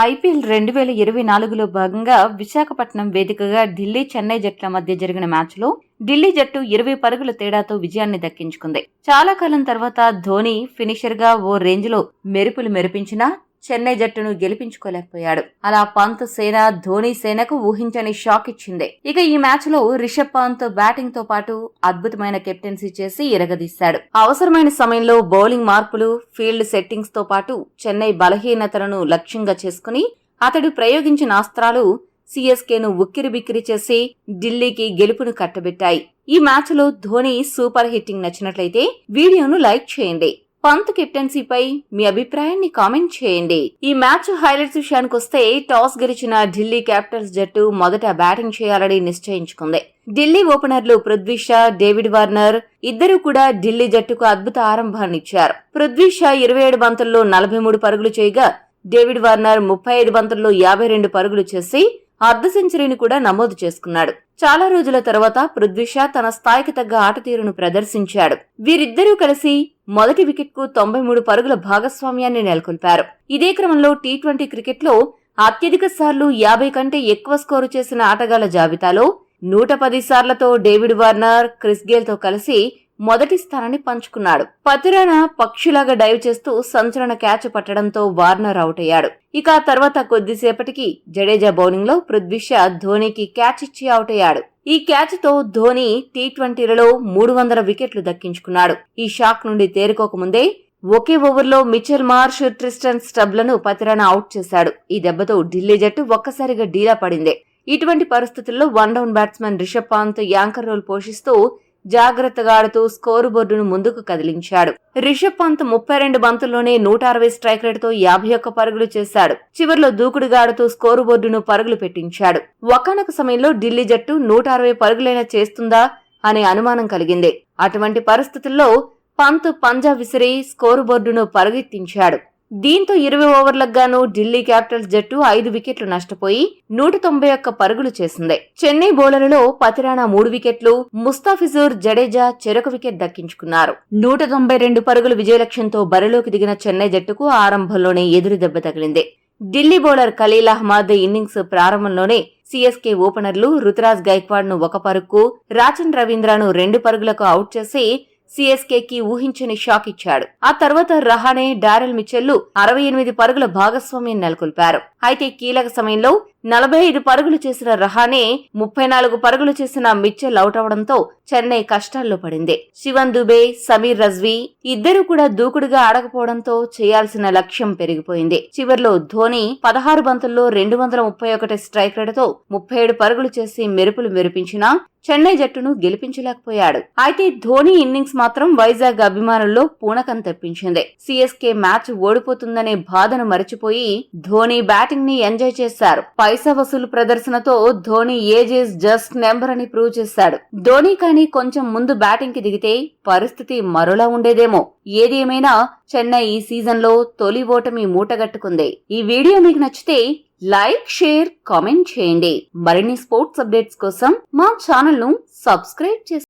IPL 2024లో భాగంగా విశాఖపట్నం వేదికగా ఢిల్లీ చెన్నై జట్ల మధ్య జరిగిన మ్యాచ్లో ఢిల్లీ జట్టు 20 పరుగుల తేడాతో విజయాన్ని దక్కించుకుంది. చాలా కాలం తర్వాత ధోని ఫినిషర్గా ఓ రేంజ్లో మెరుపులు మెరిపించినా చెన్నై జట్టును గెలిపించుకోలేకపోయాడు. అలా పంత్ సేన ధోని సేనకు ఊహించని షాక్ ఇచ్చింది. ఇక ఈ మ్యాచ్ లో రిషబ్ పంత్ బ్యాటింగ్ తో పాటు అద్భుతమైన కెప్టెన్సీ చేసి ఇరగదీశాడు. అవసరమైన సమయంలో బౌలింగ్ మార్పులు, ఫీల్డ్ సెట్టింగ్స్ తో పాటు చెన్నై బలహీనతలను లక్ష్యంగా చేసుకుని అతడు ప్రయోగించిన అస్త్రాలు సిఎస్కేను ఉక్కిరిబిక్కిరి చేసి ఢిల్లీకి గెలుపును కట్టబెట్టాయి. ఈ మ్యాచ్ లో ధోని సూపర్ హిట్టింగ్ నచ్చినట్లయితే వీడియోను లైక్ చేయండి. పంత్ కెప్టెన్సీపై మీ అభిప్రాయాన్ని కామెంట్ చేయండి. ఈ మ్యాచ్ హైలైట్స్ విషయానికొస్తే టాస్ గెలిచిన ఢిల్లీ క్యాపిటల్స్ జట్టు మొదట బ్యాటింగ్ చేయాలని నిశ్చయించుకుంది. ఢిల్లీ ఓపెనర్లు పృథ్వీ షా, డేవిడ్ వార్నర్ ఇద్దరూ కూడా ఢిల్లీ జట్టుకు అద్భుత ఆరంభాన్నిచ్చారు. పృథ్వీ షా 27 బంతుల్లో 43 పరుగులు చేయగా డేవిడ్ వార్నర్ 35 బంతుల్లో 52 పరుగులు చేసి అర్ధ సెంచరీని కూడా నమోదు చేసుకున్నాడు. చాలా రోజుల తర్వాత పృథ్వీ షా తన స్థాయికి తగ్గ ఆటతీరును ప్రదర్శించాడు. వీరిద్దరూ కలిసి మొదటి వికెట్కు 93 పరుగుల భాగస్వామ్యాన్ని నెలకొల్పారు. ఇదే క్రమంలో టీ20 క్రికెట్లో అత్యధిక సార్లు 50 కంటే ఎక్కువ స్కోరు చేసిన ఆటగాళ్ల జాబితాలో 110 సార్లతో డేవిడ్ వార్నర్ క్రిస్ గేల్ తో కలిసి మొదటి స్థానాన్ని పంచుకున్నాడు. పతిరానా పక్షిలాగా డైవ్ చేస్తూ సంచలన క్యాచ్ పట్టడంతో వార్నర్ అవుట్ అయ్యాడు. ఇక ఆ తర్వాత కొద్దిసేపటికి జడేజా బౌలింగ్ లో పృథ్వీ షా ధోనీకి క్యాచ్ ఇచ్చి అవుట్ అయ్యాడు. ఈ క్యాచ్ తో ధోని టీ20లలో 300 వికెట్లు దక్కించుకున్నాడు. ఈ షాక్ నుండి తేరుకోకముందే ఒకే ఓవర్లో మిచెల్ మార్ష్, ట్రిస్టన్ స్టబ్లను పతిరానా అవుట్ చేశాడు. ఈ దెబ్బతో ఢిల్లీ జట్టు ఒక్కసారిగా డీలా పడింది. ఇటువంటి పరిస్థితుల్లో one down batsman Rishabh Pant anchor role పోషిస్తూ జాగ్రత్తగా ఆడుతూ స్కోరు బోర్డును ముందుకు కదిలించాడు. రిషబ్ పంత్ 32 బంతుల్లోనే 160 స్ట్రైక్ రేటుతో 51 పరుగులు చేశాడు. చివర్లో దూకుడుగా ఆడుతూ స్కోరు బోర్డును పరుగులు పెట్టించాడు. ఒకానొక సమయంలో ఢిల్లీ జట్టు 160 పరుగులైనా చేస్తుందా అనే అనుమానం కలిగింది. అటువంటి పరిస్థితుల్లో పంత్ పంజా విసిరి స్కోరు బోర్డును పరుగెత్తించాడు. దీంతో 20 ఓవర్లకు గాను ఢిల్లీ క్యాపిటల్స్ జట్టు 5 వికెట్లు నష్టపోయి 191 పరుగులు చేసింది. చెన్నై బౌలర్లలో పతిరానా 3 వికెట్లు, ముస్తాఫిజుర్, జడేజా చెరొక వికెట్ దక్కించుకున్నారు. 192 పరుగుల విజయలక్ష్యంతో బరిలోకి దిగిన చెన్నై జట్టుకు ఆరంభంలోనే ఎదురు దెబ్బ తగిలింది. ఢిల్లీ బౌలర్ ఖలీల్ అహ్మద్ ఇన్నింగ్స్ ప్రారంభంలోనే సిఎస్కే ఓపెనర్లు రుతురాజ్ గైక్వాడ్ ను 1 పరుగుకు, రాచన్ రవీంద్రను 2 పరుగులకు అవుట్ చేసి సిఎస్కేకి ఊహించని షాక్ ఇచ్చాడు. ఆ తర్వాత రహానే, డారెల్ మిచెల్ 68 పరుగుల భాగస్వామ్యం నెలకొల్పారు. అయితే కీలక సమయంలో 45 పరుగులు చేసిన రహానే 34 పరుగులు చేసిన మిచెల్ అవుట్ అవడంతో చెన్నై కష్టాల్లో పడింది. శివన్ దుబే, సమీర్ రజ్వీ ఇద్దరూ కూడా దూకుడుగా ఆడకపోవడంతో చేయాల్సిన లక్ష్యం పెరిగిపోయింది. చివర్లో ధోని 16 బంతుల్లో 231 స్ట్రైక్ రేటుతో 37 పరుగులు చేసి మెరుపులు మెరిపించినా చెన్నై జట్టును గెలిపించలేకపోయాడు. అయితే ధోని ఇన్నింగ్స్ మాత్రం వైజాగ్ అభిమానుల్లో పూనకం తెప్పించింది. సిఎస్కే మ్యాచ్ ఓడిపోతుందనే బాధను మరచిపోయి ధోని బ్యాటింగ్ ని ఎంజాయ్ చేశారు. పైసా వసూలు ప్రదర్శనతో Dhoni age is just number అని ప్రూవ్ చేశాడు. ధోని కానీ కొంచెం ముందు బ్యాటింగ్ కి దిగితే పరిస్థితి మరోలా ఉండేదేమో. ఏది ఏమైనా చెన్నై ఈ సీజన్ లో తొలి ఓటమి మూటగట్టుకుంది. ఈ వీడియో మీకు నచ్చితే లైక్, షేర్, కామెంట్ చేయండి. మరిన్ని స్పోర్ట్స్ అప్డేట్స్ కోసం మా ఛానల్ ను సబ్స్క్రైబ్ చేయండి.